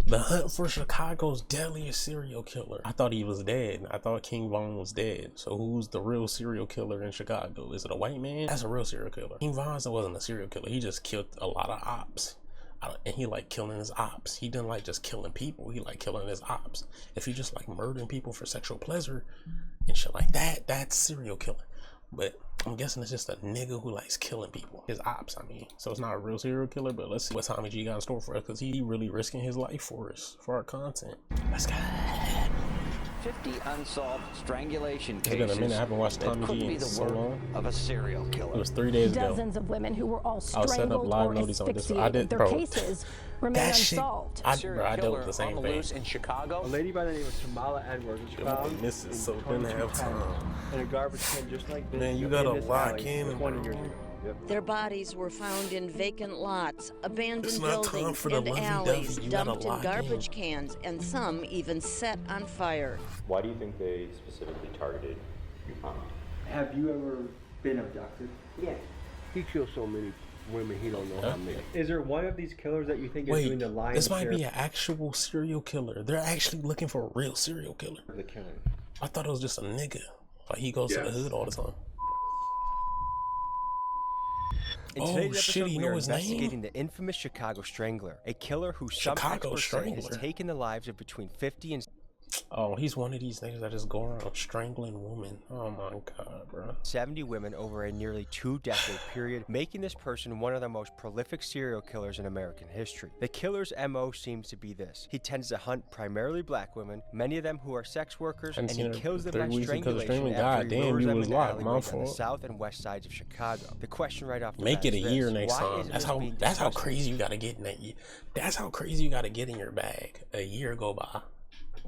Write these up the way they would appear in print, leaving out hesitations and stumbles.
The hunt for Chicago's deadliest serial killer. I thought he was dead. I thought King Von was dead. So who's the real serial killer in Chicago? Is it a white man? That's a real serial killer. King Von wasn't a serial killer. He just killed a lot of ops. And he like killing his ops. He didn't like just killing people. He like killing his ops. If he just like murdering people for sexual pleasure and shit like that, that's serial killing. But I'm guessing it's just a nigga who likes killing people. His ops, I mean. So it's not a real serial killer, but let's see what Tommy G got in store for us, because he really risking his life for us, for our content. Let's go. 50 unsolved strangulation cases. It's been a minute. I haven't watched Tommy G in so long. Of a serial killer. It was 3 days ago. Dozens of women who were all I'll set up strangled live or notice on this. asphyxiated. Their cases remain unsolved. I dealt with the same thing. In Chicago. A lady by the name of Tamala Edwards was found misses, so didn't have time. in a garbage can just like this. Man, you gotta lock in. 20 years ago. Yep. Their bodies were found in vacant lots, abandoned It's not time buildings, for the and lovey-dovey. alleys, You gotta dumped in lock garbage in. cans, and some even set on fire. Why do you think they specifically targeted your mom? Have you ever been abducted? Yes. He killed so many women, he don't know how many. Is there one of these killers that you think is doing the lion's this might share be an actual serial killer. They're actually looking for a real serial killer. of the killing? I thought it was just a nigga. Like he goes to the hood all the time. In today's episode, shit, you we know are his investigating name? the infamous Chicago Strangler, a killer who some Chicago experts say has Strangler. taken the lives of between 50 and Oh, he's one of these niggas that just go around strangling women. Oh my god, bro. 70 women over a nearly 2-decade period, making this person one of the most prolific serial killers in American history. The killer's MO seems to be this. He tends to hunt primarily black women, many of them who are sex workers, and he kills them by strangulation after he lures them in an alleyway on the south and west sides of Chicago. The question right off the Make bat it a is year this: next why time. isn't That's this how being that's how discussed? crazy you gotta get in that year. That's how crazy you gotta get in your bag. A year go by.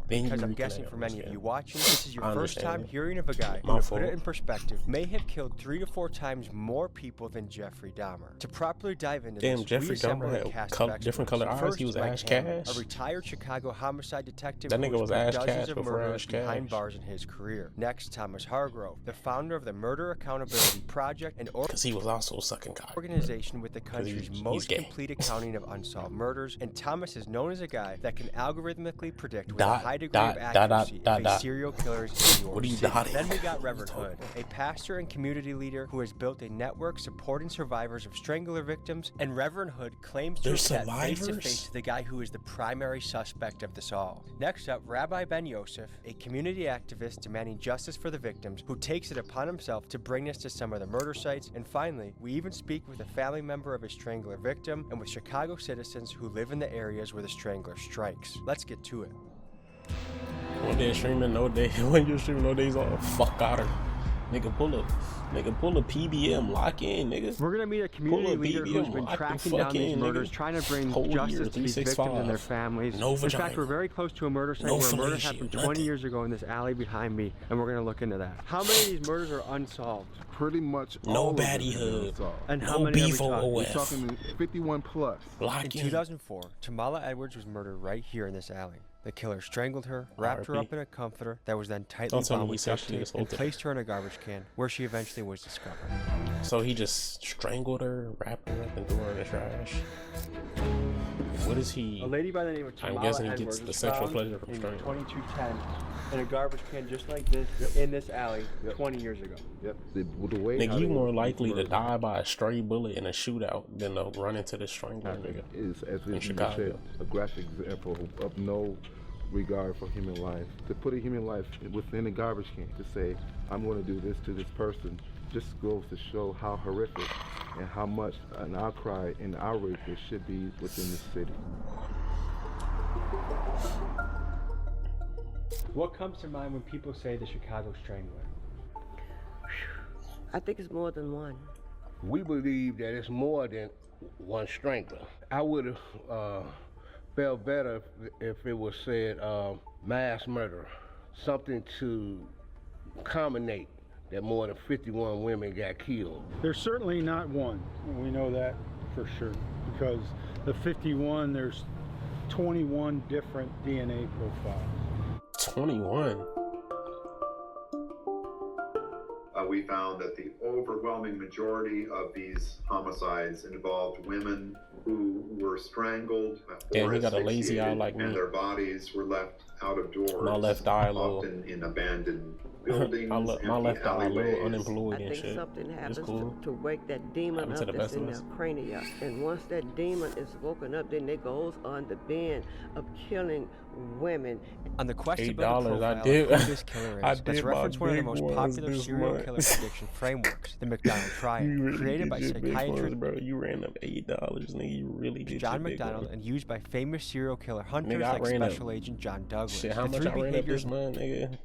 Then Because you I'm reconnect. guessing for many of you watching, this is your I first time understand. hearing of a guy My who, to fault. put it in perspective, may have killed 3 to 4 times more people than Jeffrey Dahmer. To properly dive into Damn, this, Jeffrey we assembled Dahmer a had cast color- of different experts. color eyes. First, He was Mike Ash Hammond, Cash. a retired Chicago homicide detective That who nigga has was put Ash dozens Cash of before murders Ash behind Cash. bars in his career. Next, Thomas Hargrove, the founder of the Murder Accountability Project, an Because he was also sucking cock. organization with the country's he's most gay. complete accounting of unsolved murders, and Thomas is known as a guy that can algorithmically predict with a Dot, high degree dot, of dot, accuracy dot, if a dot. serial killer is in your What are you city. dotting? Then we got Reverend Hood, a pastor and community leader who has built a network supporting survivors of Strangler victims, and Reverend Hood claims to They're have sat face to survivors? face to the guy who is the primary suspect of this all. Next up, Rabbi Ben Yosef, a community activist demanding justice for the victims, who takes it upon himself to bring us to some of the murder sites. And finally, we even speak with a family member of a Strangler victim and with Chicago citizens who live in the areas where the Strangler strikes. Let's get to it. One day streaming, no day. When you're streaming, no days off. Fuck out her. Nigga pull a PBM, lock in, nigga. We're gonna meet a community Pull a leader who's BBM, been lock the tracking fuck down these in, murders, nigga. trying to bring Whole justice year, to these 365. victims and their families. No In vagina. fact, we're very close to a murder site No where a murder fellatio, happened nothing. 20 years ago in this alley behind me, and we're gonna look into that. How many of these murders are unsolved? Pretty much No all of them baddie have been hood. solved. And how No many are we beef talking? We're OF. talking 51 plus. Lock In in. 2004, Tamala Edwards was murdered right here in this alley. The killer strangled her, wrapped her RIP. up in a comforter that was then tightly Don't tell me bound he with duct sexually tape and assaulted her. placed her in a garbage can, where she eventually was discovered. So he just strangled her, wrapped her up, and threw her in the trash. What is he? A lady by the name of I'm Tamala guessing he Edwards gets the was sexual found pleasure from in strangling. 2210 in a garbage can just like this in this alley 20 years ago. Yep. The way Nigga, how you they more were likely to murdered die by a stray bullet in a shootout than to run into the strangler nigga. is, as in we Chicago. said, a graphic example of no regard for human life. To put a human life within a garbage can, to say, I'm going to do this to this person, just goes to show how horrific and how much an outcry and outrage there should be within the city. What comes to mind when people say the Chicago Strangler? I think it's more than one. We believe that it's more than one strangler. I would have felt better if it was said mass murder, something to culminate that more than 51 women got killed. There's certainly not one. We know that for sure, because the 51, there's 21 different DNA profiles. 21. We found that the overwhelming majority of these homicides involved women who were strangled Damn, or he got a lazy eye asphyxiated, like me. and their bodies were left out of doors, My left eye a little. often in abandoned buildings, my left eye a little alleyways. unemployed I and think shit. something happens cool. to wake that demon Happened to up the that's best in of their us. cranium. And once that demon is woken up, then it goes on the bend of killing women. On the quest to $8, build a profile I did. of who this killer I is, did let's my reference one of the big most ones popular this serial month. killer prediction frameworks, the McDonald Triad, You really created by did your big ones, psychiatrist bro. You ran up $8, nigga. You really did John your big McDonald ones. and used by famous serial killer hunters Nigga, I like ran up- Special Agent John Douglas. Shit, how The much three I ran up behaviors this month, nigga?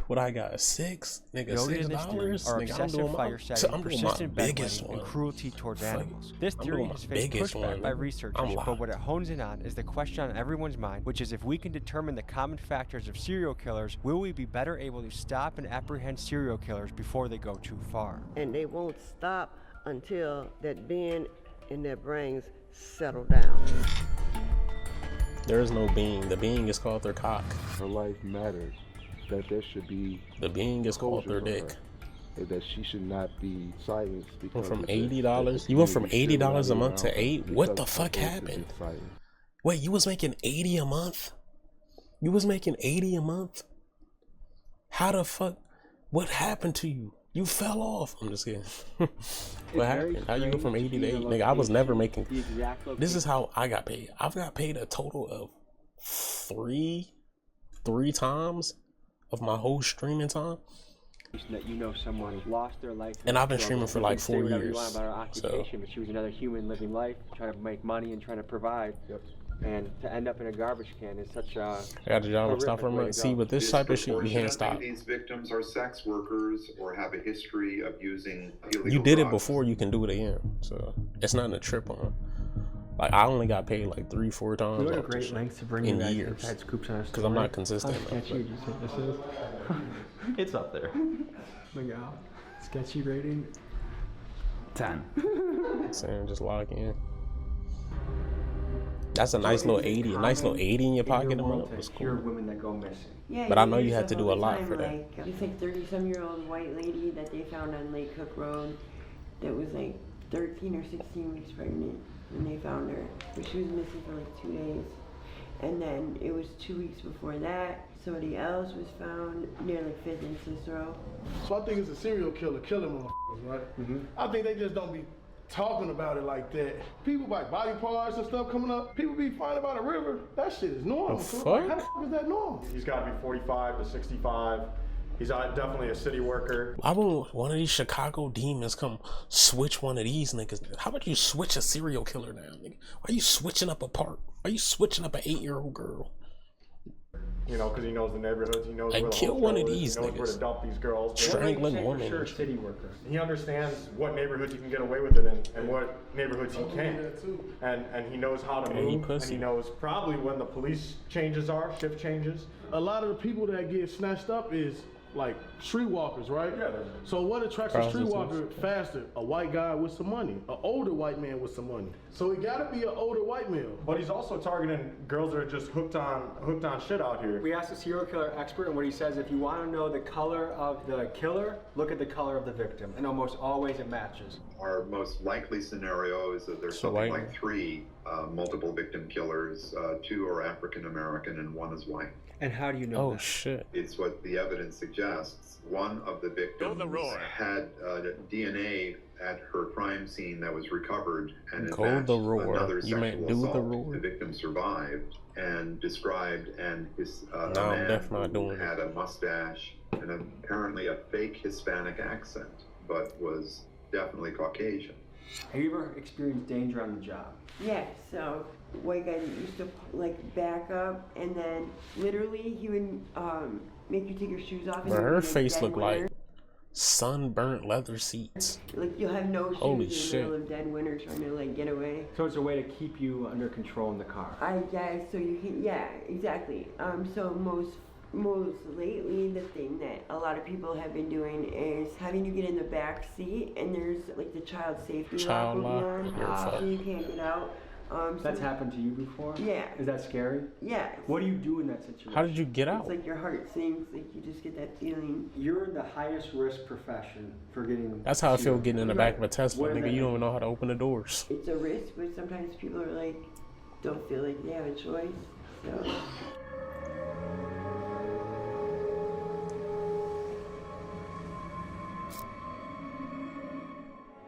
What I got? $6? Nigga, noted in this theory $6? are Nigga, I'm obsessive doing fire my, setting, I'm doing my persistent biggest bedwetting, one. and cruelty towards Fuck. animals. This I'm theory doing has my faced biggest pushback one, by nigga. researchers, I'm but live. what it hones in on is the question on everyone's mind, which is if we can determine the common factors of serial killers, will we be better able to stop and apprehend serial killers before they go too far? And they won't stop until that bend in their brains settle down. There is no being. The being is called their cock. Her life matters. That there should be The being is called their closure for dick. her. That she should not be silenced Went because from of the- $80. that the You went from community still $80 a rallied month to around her $8? What the because fuck her voice is happened? silent. Wait, you was making $80 a month? You was making $80 a month? How the fuck? What happened to you? You fell off. I'm just kidding. What happened? How you go from 80 to 8? Nigga, I was never making. This is how I got paid. I've got paid a total of three times of my whole streaming time. That you know someone lost their life. And I've been streaming for like 4 Say whatever you years. want about her occupation, but she was another human living life, trying to make money and trying to provide. Yep. And to end up in a garbage can is such a. I got the job of stop for a month. See, with this type of shit, you can't stop. These victims are sex workers or have a history of using illegal You did it drugs. before, you can do it again. So it's nothing to trip on. Like I only got paid like 3-4 times. We go to off this great shit lengths to bring in you guys years. inside scoops on our story. Because I'm not consistent How enough. sketchy do you think this is? It's up there. Miguel, sketchy rating 10. Saying just log in. That's a nice little 80. A nice little 80 in your pocket a month. That's Hear cool. women that go missing. Yeah, But I know you hear had to stuff do all a the lot time, for that. Like, it's like 30-some-year-old white lady that they found on Lake Cook Road that was like 13 or 16 weeks pregnant when they found her. But she was missing for like 2 days. And then it was 2 weeks before that, somebody else was found near like 5th and Cicero. So I think it's a serial killer killing motherfuckers, right? Mm-hmm. I think they just don't be talking about it like that. People buy body parts and stuff coming up. People be finding about a river. That shit is normal. The So, fuck? How the fuck is that normal? He's got to be 45 to 65. He's definitely a city worker. Why won't one of these Chicago demons come switch one of these niggas? How about you switch a serial killer now, nigga? Why are you switching up a part? Why are you switching up an 8-year-old girl? You know, because he knows the neighborhoods. He knows Like, where the kill one of hotel is, these He knows where niggas. to dump these girls. Strangling For women. sure, city worker. He understands what neighborhoods he can get away with it in and what neighborhoods he can't. And he knows how to Yeah, he move. And pussy. he knows probably when the police changes are, shift changes. A lot of the people that get snatched up is like streetwalkers, right? Yeah. So what attracts a Prostitutes. streetwalker faster? A white guy with some money, an older white man with some money. So it gotta be an older white male. But he's also targeting girls that are just hooked on shit out here. We asked a serial killer expert, and what he says, if you want to know the color of the killer, look at the color of the victim. And almost always it matches. Our most likely scenario is that there's So something white. like 3 multiple victim killers. 2 are African American and 1 is white. And how do you know Oh that? shit. It's what the evidence suggests. One of the victims had DNA at her crime scene that was recovered, and it Go matched the roar. another You meant sexual do the assault. roar? The victim survived and described, and his No, a I'm man definitely not who doing it. had a mustache and apparently a fake Hispanic accent, but was definitely Caucasian. Have you ever experienced danger on the job? Yeah, so white guy used to like back up and then literally he would make you take your shoes off. And Bro, you her would get face dead looked winter. like sunburnt leather seats. Like you'll have no shoes Holy in the shit. middle of dead winter trying to like get away. So it's a way to keep you under control in the car. I guess so you can, yeah, exactly. So most lately the thing that a lot of people have been doing is having you get in the back seat and there's like the child safety Child lock will lock? be Yeah, on, fuck. so you can't get out. That's happened to you before? Yeah. Is that scary? Yeah. What do you do in that situation? How did you get out? It's like your heart sinks, like you just get that feeling. You're in the highest risk profession for getting... That's how I feel getting in the back of a Right. Tesla, What does nigga. that You don't mean? even know how to open the doors. It's a risk, but sometimes people are like, don't feel like they have a choice. So.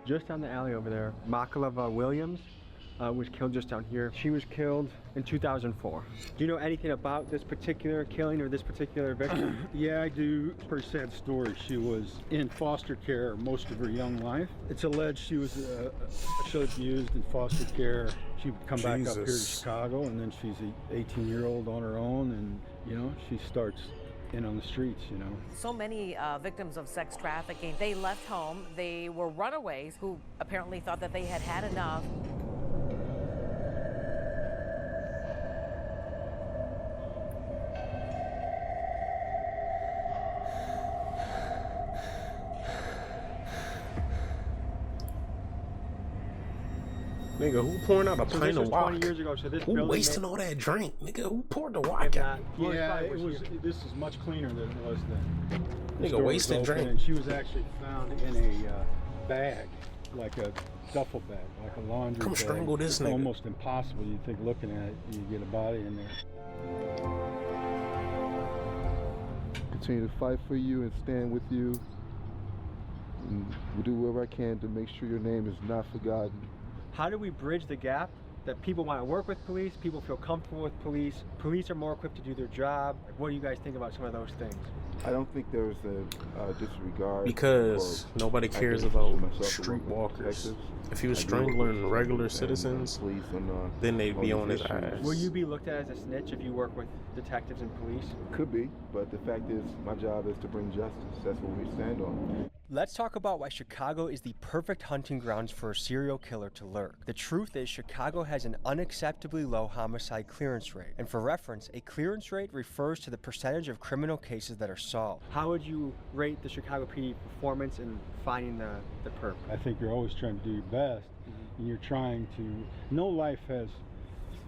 Just down the alley over there, Makaleva Williams was killed just down here. She was killed in 2004. Do you know anything about this particular killing or this particular victim? Yeah, I do. Pretty sad story. She was in foster care most of her young life. It's alleged she was sexually abused in foster care. She would come back up here to Chicago, and then she's an 18-year-old on her own, and you know, she starts in on the streets, you know. So many victims of sex trafficking, they left home. They were runaways who apparently thought that they had had enough. Nigga, who pouring out a So pint this of was wok? 20 years ago, so this Who building wasting all that drink? Nigga, who poured the wok out? Yeah, it was. This is much cleaner than it was then. The Nigga, store was wasting open, drink. And she was actually found in a bag, like a duffel bag, like a laundry Come bag. strangle this It's nigga. almost impossible. You think looking at it, you get a body in there. Continue to fight for you and stand with you. And we'll do whatever I can to make sure your name is not forgotten. How do we bridge the gap that people want to work with police, people feel comfortable with police, police are more equipped to do their job? What do you guys think about some of those things? I don't think there's a disregard. Because for nobody cares identifying about myself street among walkers. detectives. If he was I do strangling work with regular detectives and, citizens, police and, then they'd be on his these issues. ass. Will you be looked at as a snitch if you work with detectives and police? Could be, but the fact is, my job is to bring justice. That's what we stand on. Let's talk about why Chicago is the perfect hunting grounds for a serial killer to lurk. The truth is, Chicago has an unacceptably low homicide clearance rate. And for reference, a clearance rate refers to the percentage of criminal cases that are solved. How would you rate the Chicago PD performance in finding the perp? I think you're always trying to do your best, and you're trying to. No life has,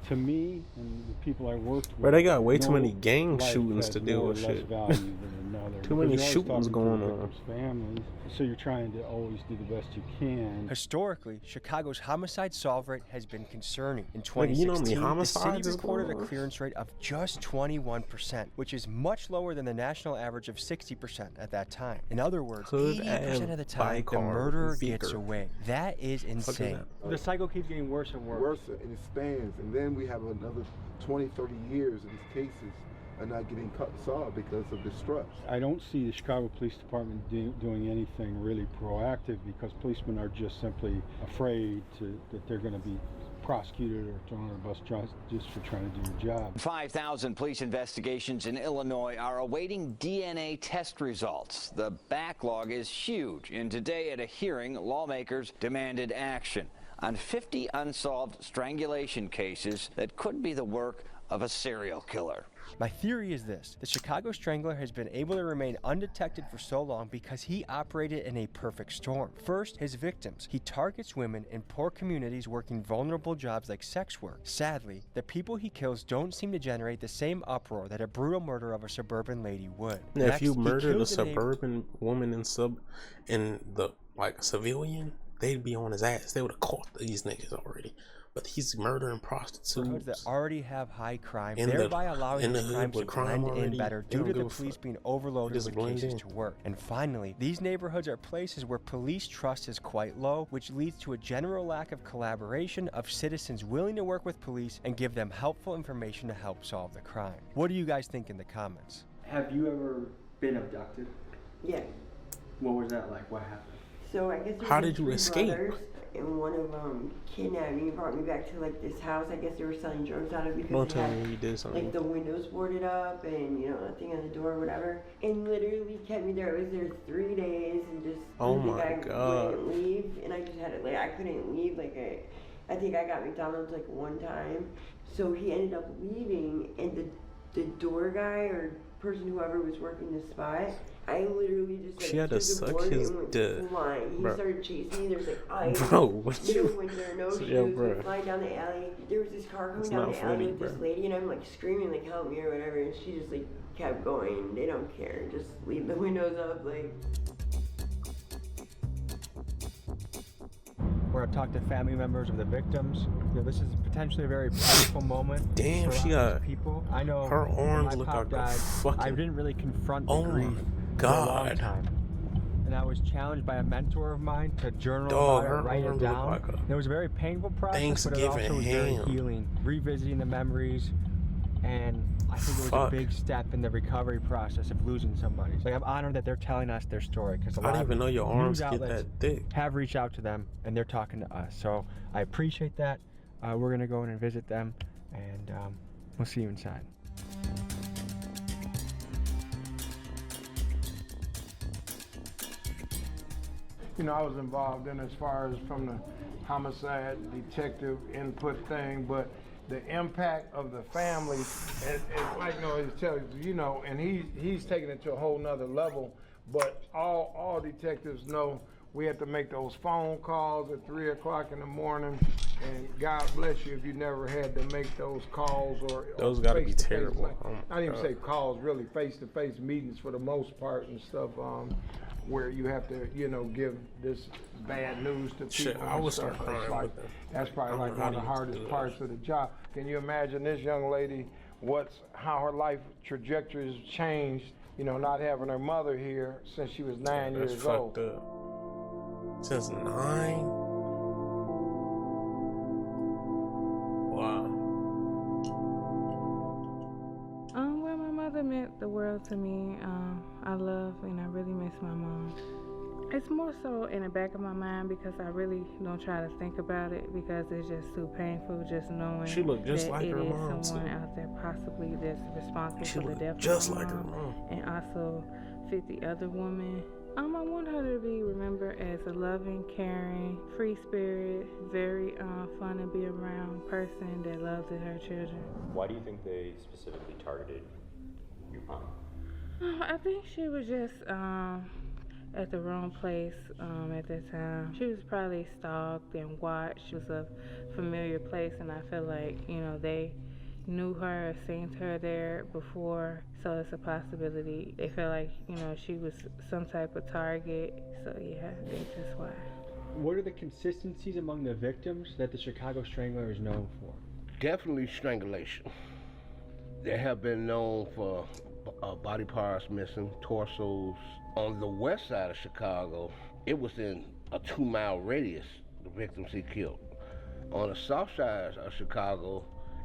to me and the people I worked with. Bro, they got way too no many gang life shootings has to deal more or with less shit. value than another. Too many Because you're always shootings talking to going the on. victims' families, so you're trying to always do the best you can. Historically, Chicago's homicide solve rate has been concerning. In Nigga, you know how many 2016, the homicides city is recorded a going on? clearance rate of just 21%, which is much lower than the national average of 60% at that time. In other words, Could 80% of the time, the Vicar murderer Vicar. gets away. That is insane. The cycle keeps getting worse and worse. Worse, and it spans, and then we have another 20, 30 years of these cases are not getting solved because of distrust. I don't see the Chicago Police Department doing anything really proactive because policemen are just simply afraid that they're going to be prosecuted or thrown on a bus just for trying to do your job. 5,000 police investigations in Illinois are awaiting DNA test results. The backlog is huge, and today at a hearing, lawmakers demanded action on 50 unsolved strangulation cases that could be the work of a serial killer. My theory is this: the Chicago Strangler has been able to remain undetected for so long because he operated in a perfect storm. First, his victims. He targets women in poor communities working vulnerable jobs like sex work. Sadly, the people he kills don't seem to generate the same uproar that a brutal murder of a suburban lady would. Yeah, Next, if you he murdered a kills a neighbor- suburban woman in the like civilian, they'd be on his ass. They would have caught these niggas already. But he's murdering prostitutes neighborhoods that already have high crime, in the- thereby allowing in the the hood crimes to with crime blend in already. better They due don't to give the a police fuck. being overloaded Just with blend cases in. to work. And finally, these neighborhoods are places where police trust is quite low, which leads to a general lack of collaboration of citizens willing to work with police and give them helpful information to help solve the crime. What do you guys think in the comments? Have you ever been abducted? Yeah. What was that like? What happened? So I guess there How was did you three escape? brothers, and one of them kidnapped me and brought me back to like this house. I guess they were selling drugs out of because Don't they tell had me you did something. like the windows boarded up and nothing on the door or whatever. And literally kept me there. I was there 3 days and just Oh the my guy God. wouldn't leave, and I just had it like I couldn't leave. Like I think I got McDonald's like one time, so he ended up leaving, and the door guy or person, whoever was working the spot, I literally just like She had to suck his dick. Flying. He Bro. started chasing me. There's like ice. Bro, what middle you? winter, no shoes. Yo, bro. We're flying down the alley. There was this car coming It's down not the alley funny, with this bro. lady, and I'm like screaming like help me or whatever, and she just like kept going. They don't care. Just leave the windows up, like. Where I've talked to family members of the victims. You know, this is potentially a very painful moment. Damn, for a she lot of got people. I know her when arms my look pop like a died, fucking. I didn't really confront the Oh grief my for a long God. time. And I was challenged by a mentor of mine to journal Dog, about it, her write it arms look down. like a It was a very painful process, but it Thanksgiving also was very ham. healing. Revisiting the memories, and I think it was Fuck. a big step in the recovery process of losing somebody. Like, I'm honored that they're telling us their story, because a I lot didn't of even know your news arms get outlets that thick. have reached out to them, and they're talking to us. So I appreciate that. We're gonna go in and visit them, and we'll see you inside. You know, I was involved in as far as from the homicide detective input thing, but the impact of the family, and like you know, and he's taking it to a whole nother level. But all detectives know we have to make those phone calls at 3 o'clock in the morning, and God bless you if you never had to make those calls or Those gotta be face-to-face, terrible. like, I didn't even say calls, really face-to-face meetings for the most part and stuff. Where you have to, you know, give this bad news to people. Shit, I and would stuff. start crying Like, with them. that's probably I like don't know one of how the to hardest do that. parts of the job. Can you imagine this young lady, how her life trajectory has changed, you know, not having her mother here since she was 9 That's years fucked old. up. Since 9? Wow. Well, my mother meant the world to me. I love and I really miss my mom. It's more so in the back of my mind because I really don't try to think about it because it's just too painful just knowing She looked just that like it her is mom, someone too. out there possibly that's responsible She for the looked death just of my like her mom mom. and also 50 other women. I want her to be remembered as a loving, caring, free spirit, very fun to be around person that loves her children. Why do you think they specifically targeted your mom? I think she was just at the wrong place at that time. She was probably stalked and watched. It was a familiar place, and I feel like, you know, they knew her or seen her there before, so it's a possibility. They felt like, you know, she was some type of target, so yeah, I think that's why. What are the consistencies among the victims that the Chicago Strangler is known for? Definitely strangulation. They have been known for body parts missing, torsos. On the west side of Chicago, it was in a 2-mile radius, the victims he killed. On the south side of Chicago,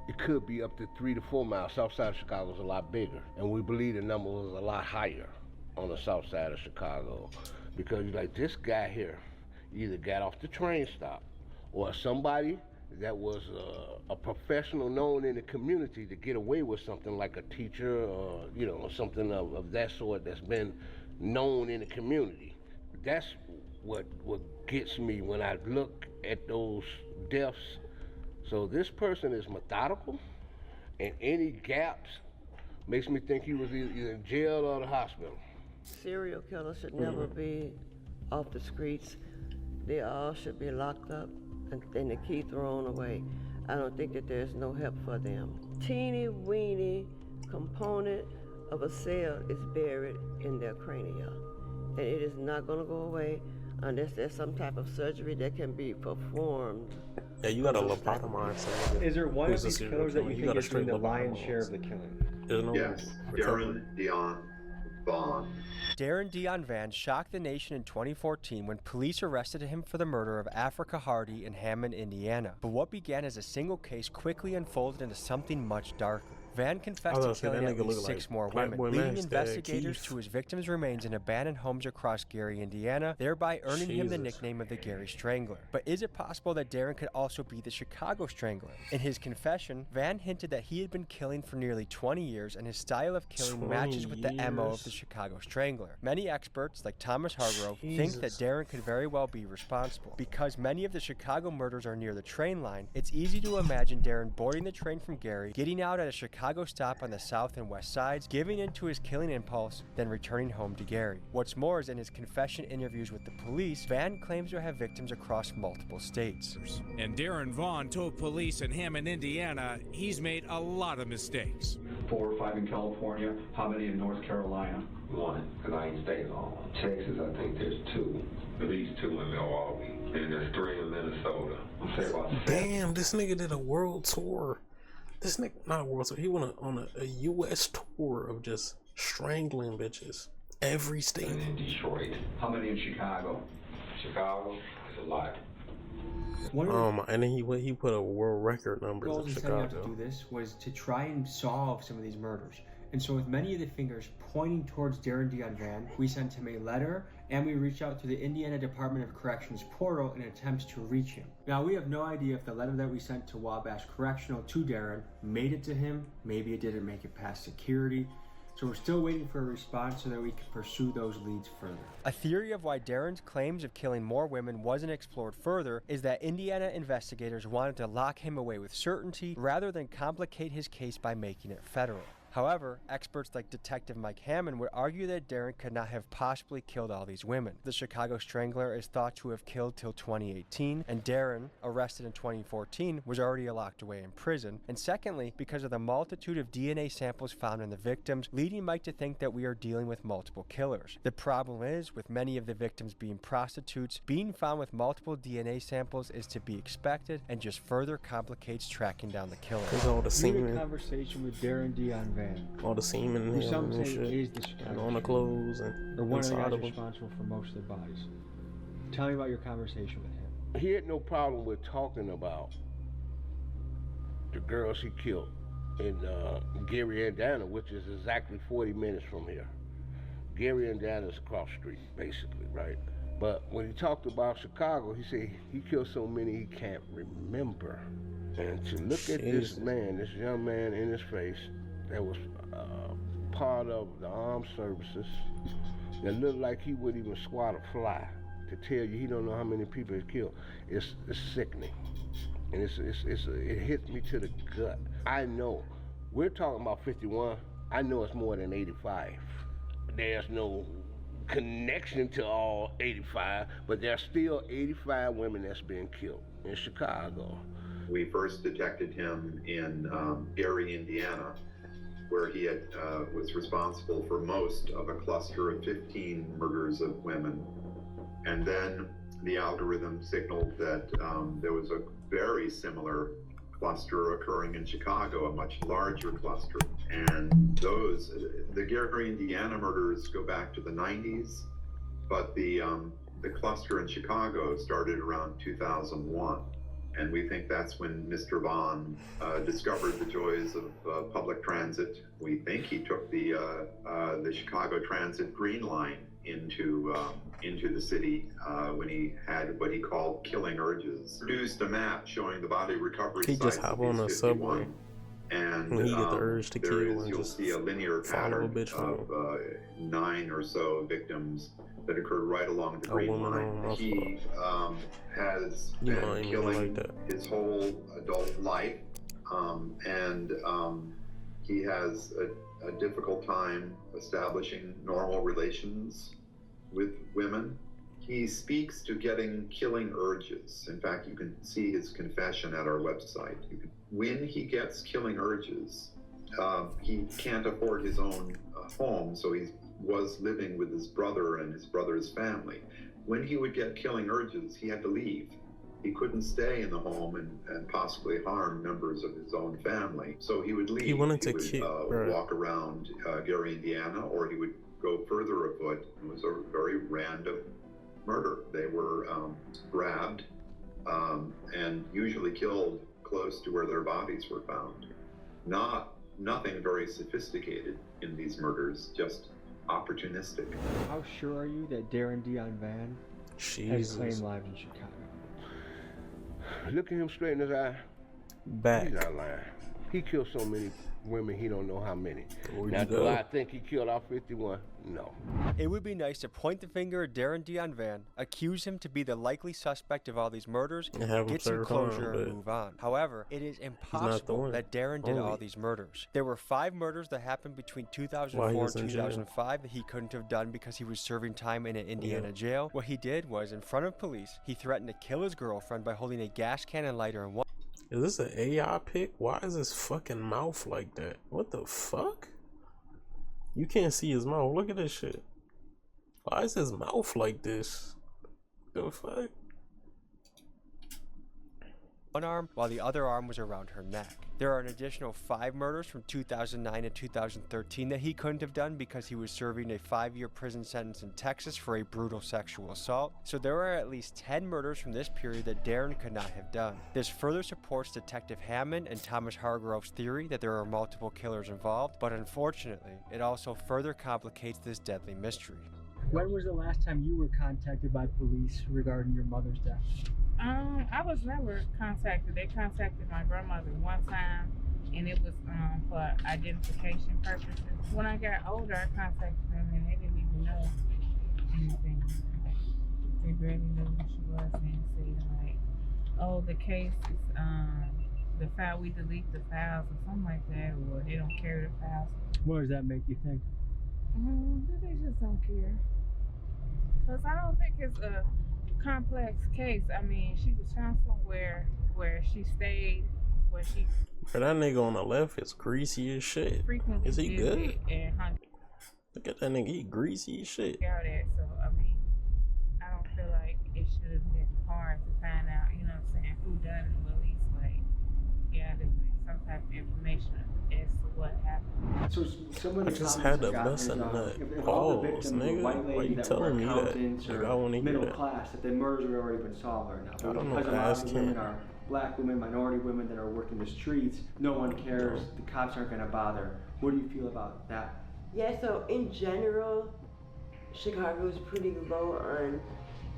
it could be up to 3 to 4 miles. South side of Chicago is a lot bigger, and we believe the number was a lot higher on the south side of Chicago, because like this guy here either got off the train stop or somebody that was a professional known in the community to get away with something like a teacher or, you know, something of that sort that's been known in the community. That's what gets me when I look at those deaths. So this person is methodical, and any gaps makes me think he was either in jail or the hospital. Serial killers should never be off the streets. They all should be locked up and the key thrown away. I don't think that there's no help for them. Teeny weeny component of a cell is buried in their cranium, and it is not going to go away unless there's some type of surgery that can be performed. Yeah, you gotta lobotomize somebody. Is there one of who's a these serial killers that killer. you You think gotta is doing straight the lion's lobotomize. share of the killing? There's no Yes, recovery. Darren Dion Vaughn. Darren Dion Van shocked the nation in 2014 when police arrested him for the murder of Africa Hardy in Hammond, Indiana. But what began as a single case quickly unfolded into something much darker. Van confessed to killing at least 6 more women, leading investigators to his victims' remains in abandoned homes across Gary, Indiana, thereby earning him the nickname of the Gary Strangler. But is it possible that Darren could also be the Chicago Strangler? In his confession, Van hinted that he had been killing for nearly 20 years and his style of killing matches with the MO of the Chicago Strangler. Many experts, like Thomas Hargrove, think that Darren could very well be responsible. Because many of the Chicago murders are near the train line, it's easy to imagine Darren boarding the train from Gary, getting out at a Chicago Chicago stop on the south and west sides, giving in to his killing impulse, then returning home to Gary. What's more is in his confession interviews with the police, Van claims to have victims across multiple states. And Darren Vaughn told police in Hammond, Indiana, he's made a lot of mistakes. 4 or 5 in California. How many in North Carolina? 1, because I ain't stayed long. Texas, I think there's 2. At least 2 in Milwaukee. And there's 3 in Minnesota. I'm saying about 7. Damn, this nigga did a world tour. This nigga, not a world tour, he went on a U.S. tour of just strangling bitches. Every state. And in Detroit. How many in Chicago? Chicago is a lot. And then he put a world record numbers in Chicago. To do this was to try and solve some of these murders. And so with many of the fingers pointing towards Darren Dion Van, we sent him a letter and we reached out to the Indiana Department of Corrections portal in attempts to reach him. Now we have no idea if the letter that we sent to Wabash Correctional to Darren made it to him. Maybe it didn't make it past security. So we're still waiting for a response so that we can pursue those leads further. A theory of why Darren's claims of killing more women wasn't explored further is that Indiana investigators wanted to lock him away with certainty rather than complicate his case by making it federal. However, experts like Detective Mike Hammond would argue that Darren could not have possibly killed all these women. The Chicago Strangler is thought to have killed till 2018, and Darren, arrested in 2014, was already locked away in prison. And secondly, because of the multitude of DNA samples found in the victims, leading Mike to think that we are dealing with multiple killers. The problem is, with many of the victims being prostitutes, being found with multiple DNA samples is to be expected and just further complicates tracking down the killer. All the semen. Conversation with Darren Dion Van. All the semen Who some and say shit, is the Chicago and on the clothes and or one of the inside guys of them. responsible for most of the bodies. Tell me about your conversation with him. He had no problem with talking about the girls he killed in Gary, Indiana, which is exactly 40 minutes from here. Gary, Indiana is across the street, basically, right? But when he talked about Chicago, he said he killed so many he can't remember. And to look at this man, this young man in his face, that was part of the armed services, that looked like he would even swat a fly, to tell you he don't know how many people he killed, it's sickening. And it hits me to the gut. I know, we're talking about 51, I know it's more than 85. There's no connection to all 85, but there's still 85 women that's been killed in Chicago. We first detected him in Gary, Indiana, where he was responsible for most of a cluster of 15 murders of women. And then the algorithm signaled that there was a very similar cluster occurring in Chicago, a much larger cluster. And the Gary, Indiana murders go back to the 90s, but the cluster in Chicago started around 2001. And we think that's when Mr. Vaughn discovered the joys of public transit. We think he took the Chicago Transit Green Line into the city when he had what he called killing urges. Produced a map showing the body recovery sites. He just hop on a subway, and when he get the urge to kill, and you'll just see a linear follow a pattern bitch of 9 or so victims that occurred right along the Green Line. He has been killing his whole adult life, and he has a difficult time establishing normal relations with women. He speaks to getting killing urges. In fact, you can see his confession at our website. When he gets killing urges, he can't afford his own home, so he was living with his brother and his brother's family. When he would get killing urges, he had to leave. He couldn't stay in the home and possibly harm members of his own family. So he would leave. He wanted to walk around Gary, Indiana, or he would go further afoot. It was a very random murder. They were grabbed and usually killed close to where their bodies were found. Nothing very sophisticated in these murders, just opportunistic. How sure are you that Darren Dion Van has claimed lives in Chicago? Look at him straight in his eye. Back. He's not lying. He killed so many women, he don't know how many. Where'd Now, you do go? I think he killed all 51? No. It would be nice to point the finger at Darren Dion Van, accuse him to be the likely suspect of all these murders, And have him get some serve closure time, and but move on. However, it is impossible one. that Darren did all Only. these murders. There were 5 murders that happened between While he 2004 was and in jail. 2005 that he couldn't have done because he was serving time in an Indiana jail. What he did was, in front of police, he threatened to kill his girlfriend by holding a gas can and lighter in one. Is this an AI pic? Why is his fucking mouth like that? What the fuck? You can't see his mouth. Look at this shit. Why is his mouth like this? The fuck? One arm, while the other arm was around her neck. There are an additional 5 murders from 2009 and 2013 that he couldn't have done because he was serving a 5-year prison sentence in Texas for a brutal sexual assault. So there are at least 10 murders from this period that Darren could not have done. This further supports Detective Hammond and Thomas Hargrove's theory that there are multiple killers involved, but unfortunately, it also further complicates this deadly mystery. When was the last time you were contacted by police regarding your mother's death? I was never contacted. They contacted my grandmother one time, and it was for identification purposes. When I got older, I contacted them, and they didn't even know anything. They barely knew who she was, and said like, "Oh, the case is the file. We delete the files or something like that, or they don't carry the files." What does that make you think? They just don't care. Cause I don't think it's a complex case. I mean, she was found somewhere where she stayed, where she. But that nigga on the left is greasy as shit. Frequently Is he good? And hung Look at that nigga, he greasy as shit. out at. So I mean, I don't feel like it should have been hard to find out. You know what I'm saying? Who done it? But at least like gather some type of information as to what happened. So some of the I just comments had to I got bust is, a nut. if all the Pause, victims were nigga. white Why ladies you that telling were me that? accountants Nigga, I or wanna hear middle that. class, that the murders would have already been solved right now. But I don't know. because a lot Ask of the women him. are black women, minority women that are working the streets, no one cares. The cops aren't going to bother. What do you feel about that? Yeah, so in general, Chicago's pretty low on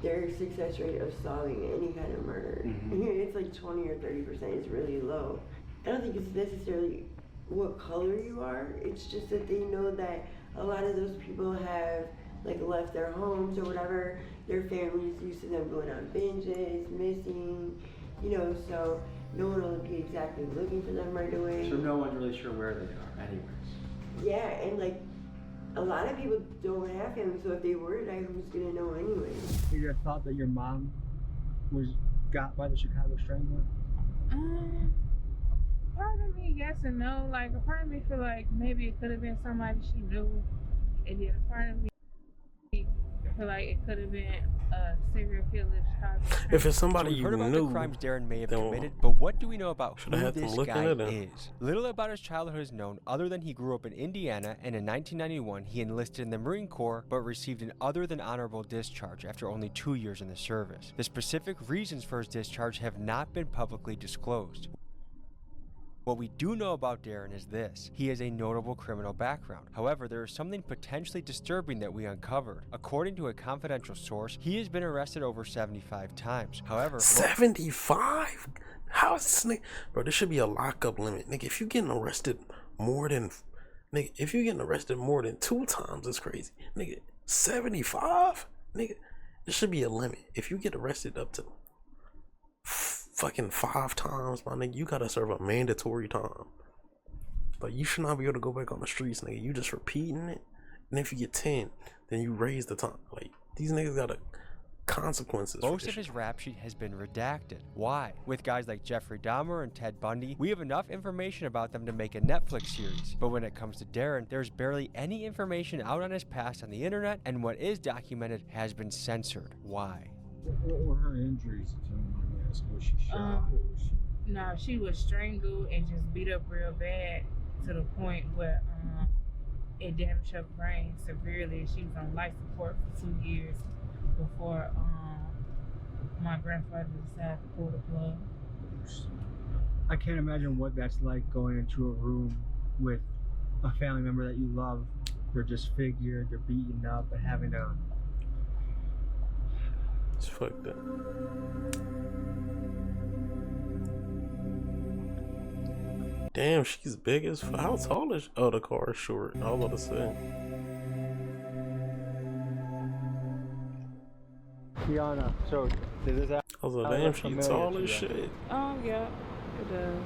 their success rate of solving any kind of murder. It's like 20 or 30%. It's really low. I don't think it's necessarily what color you are. It's just that they know that a lot of those people have like left their homes or whatever. Their families used to them going on binges, missing, you know, so no one will be exactly looking for them right away. So no one's really sure where they are anyways. Yeah, and like a lot of people don't have families, so if they were to die, who's gonna know anyway? You ever thought that your mom was got by the Chicago Strangler? Part of me yes and no. Like a part of me feel like maybe it could have been somebody she knew, and then a part of me feel like it could have been a serial killer. If it's somebody So we you heard about knew, the crimes Darren may have then committed, but what do we know about shoulda who had them this looking guy at him. is? Little about his childhood is known other than he grew up in Indiana, and in 1991 he enlisted in the Marine Corps but received an other than honorable discharge after only 2 years in the service. The specific reasons for his discharge have not been publicly disclosed. What we do know about Darren is this: he has a notable criminal background. However, there is something potentially disturbing that we uncovered. According to a confidential source, he has been arrested over 75 times. However, 75? How is this nigga? Bro, there should be a lockup limit. Nigga, if you getting arrested more than 2 times, it's crazy. Nigga, 75? Nigga, there should be a limit. If you get arrested up to fucking 5 times, my nigga, you gotta serve a mandatory time. Like, you should not be able to go back on the streets, nigga. You just repeating it. And if you get 10, then you raise the time. Like, these niggas got consequences. most of his rap sheet has been redacted. Why? With guys like Jeffrey Dahmer and Ted Bundy, we have enough information about them to make a Netflix series. But when it comes to Darren, there's barely any information out on his past on the internet, and what is documented has been censored. Why? What were her injuries? Was she shot? No, she was strangled and just beat up real bad to the point where it damaged her brain severely. She was on life support for 2 years before my grandfather decided to pull the plug. I can't imagine what that's like going into a room with a family member that you love. They're disfigured, they're beaten up, and having to. It's fucked up. Damn, she's big as fuck. How tall is she? Oh, the car is short. I was about to say. Kiana, so does this happen? I was like, damn, she's tall as shit. Yeah, it does.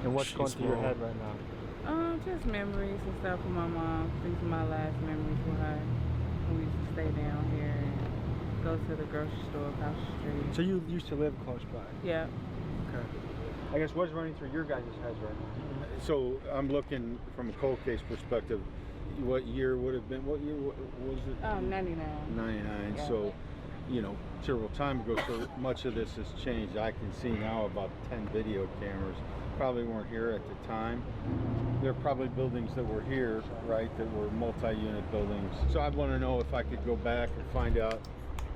And what's going through your head right now? Just memories and stuff with my mom. These are my last memories with her. We used to stay down here and go to the grocery store across the street. So you used to live close by? Yeah. Okay. I guess what's running through your guys' heads right now? So I'm looking from a cold case perspective. What year would have been? What year was it? 99. 99. Yeah. So, you know, several time ago. So much of this has changed. I can see now about 10 video cameras. Probably weren't here at the time. There are probably buildings that were here, right, that were multi-unit buildings. So I want to know if I could go back and find out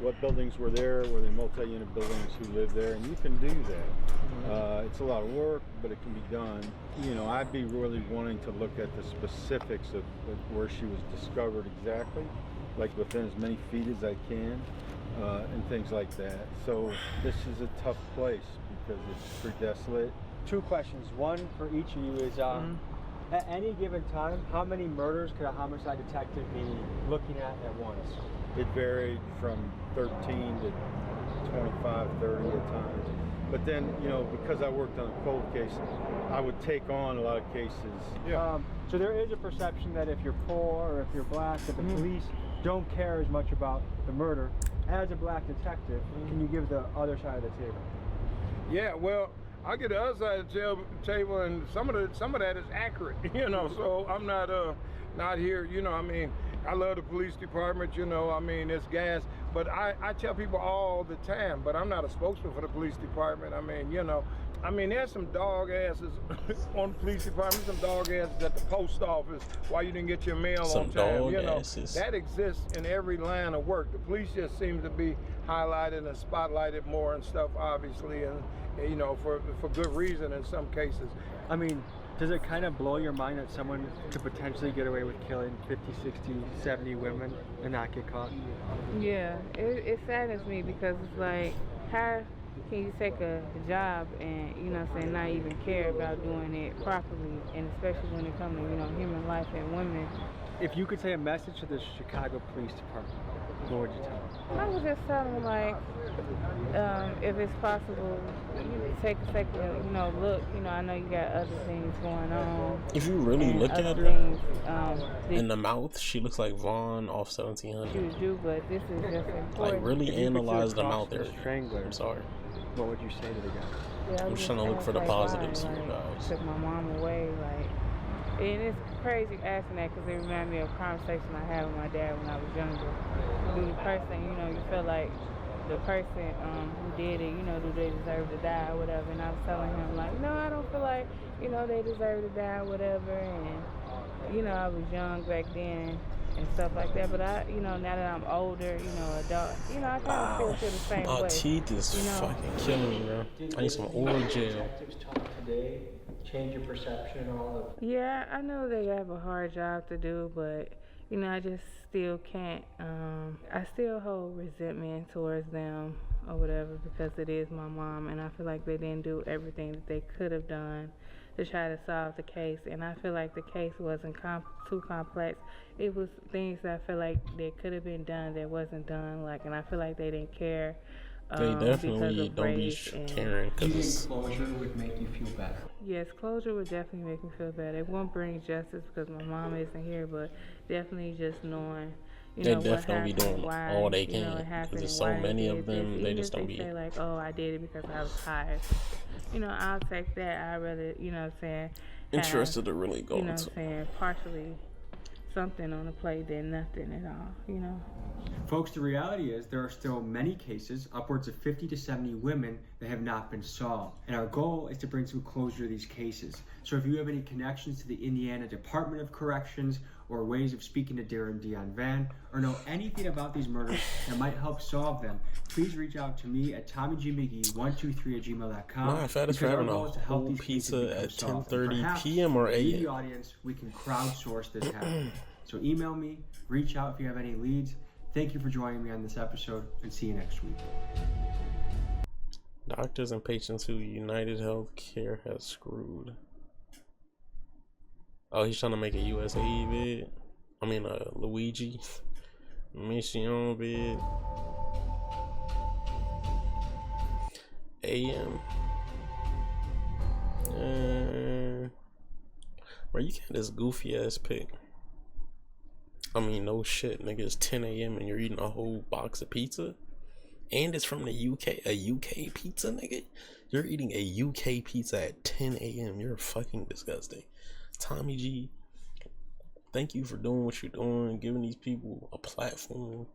what buildings were there, were they multi-unit buildings, who lived there, and you can do that. It's a lot of work, but it can be done. You know, I'd be really wanting to look at the specifics of where she was discovered exactly, like within as many feet as I can, and things like that. So this is a tough place because it's pretty desolate. 2 questions. One for each of you is, at any given time, how many murders could a homicide detective be looking at once? It varied from 13 to 25, 30 at times. But then, you know, because I worked on a cold case, I would take on a lot of cases. Yeah. So there is a perception that if you're poor or if you're black, that the police don't care as much about the murder. As a black detective, can you give the other side of the table? Yeah, well, I get the other side of the table, and some of that is accurate, you know. So I'm not here, you know. I mean, I love the police department, you know. I mean, it's gas, but I tell people all the time, but I'm not a spokesman for the police department. I mean, you know, I mean, there's some dog asses on the police department, some dog asses at the post office. Why you didn't get your mail on time? You know, that exists in every line of work. The police just seem to be highlighted and spotlighted more and stuff, obviously, and you know, for good reason in some cases. I mean, does it kind of blow your mind that someone could potentially get away with killing 50, 60, 70 women and not get caught? Yeah, it saddens me because it's like, how can you take a job and, you know, say not even care about doing it properly, and especially when it comes to, you know, human life and women. If you could say a message to the Chicago Police Department, what would you tell them? I would just tell them, like, if it's possible, take a second, you know, look, you know, I know you got other things going on. If you really look at her things, in the mouth, she looks like Vaughn off 1700. You do, but this is just important. Like, really analyze the mouth area. Strangler. I'm sorry. What would you say to the guy? Yeah, I'm just trying to look for the positives like, here, guys. Took my mom away, like, and it's crazy asking that because it reminded me of a conversation I had with my dad when I was younger. Do the person, you know, you feel like the person who did it, you know, do they deserve to die or whatever? And I was telling him, like, no, I don't feel like, you know, they deserve to die or whatever. And, you know, I was young back then and stuff like that. But I, you know, now that I'm older, you know, adult, you know, I kind of feel the same way. My teeth is fucking killing me, bro. I need some oral gel. Today change your perception and all of. Yeah, I know they have a hard job to do, but you know, I just still can't. I still hold resentment towards them or whatever because it is my mom, and I feel like they didn't do everything that they could have done to try to solve the case. And I feel like the case wasn't too complex. It was things that I feel like that could have been done that wasn't done. Like, and I feel like they didn't care. They definitely don't be caring. Do you think closure would make you feel better? Yes, closure would definitely make me feel better. It won't bring justice because my mom isn't here, but definitely just knowing, you know, they what definitely happened, be doing why, all they you know, can it happened, because there's so why many did of them. this. They Even just if don't be. Say like, oh, I did it because I was tired. You know, I'll take that. I'd rather, you know what I'm saying, Interested to really go you know into. what I'm saying, partially something on the plate than nothing at all, you know. Folks, the reality is there are still many cases, upwards of 50 to 70 women, that have not been solved. And our goal is to bring some closure to these cases. So if you have any connections to the Indiana Department of Corrections or ways of speaking to Darren Dion Van or know anything about these murders that might help solve them, please reach out to me at TommyGMcGee123@gmail.com. Nah, Fat is for having a whole pizza at 10:30 p.m. or 8. In the audience, we can crowdsource this happen. So email me, reach out if you have any leads. Thank you for joining me on this episode, and see you next week. Doctors and patients who United Healthcare has screwed. Oh, he's trying to make a USA vid. I mean, Luigi Mission vid. AM. Bro, you got this goofy ass pic. I mean, no shit, nigga. It's 10 a.m. and you're eating a whole box of pizza, and it's from the UK. A UK pizza, nigga. You're eating a UK pizza at 10 a.m. You're fucking disgusting. Tommy G, thank you for doing what you're doing, giving these people a platform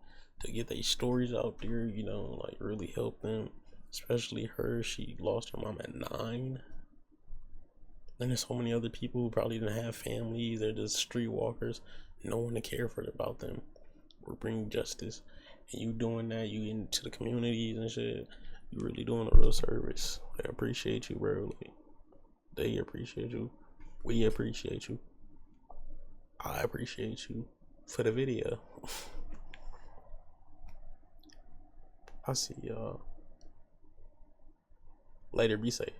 to get their stories out there. You know, like really help them. Especially her. She lost her mom at 9. Then there's so many other people who probably didn't have families. They're just streetwalkers. No one to care for about them. We're bringing justice. And you doing that, you into the communities and shit. You really doing a real service. I appreciate you, bro. Like, they appreciate you. We appreciate you. I appreciate you for the video. I'll see y'all later. Be safe.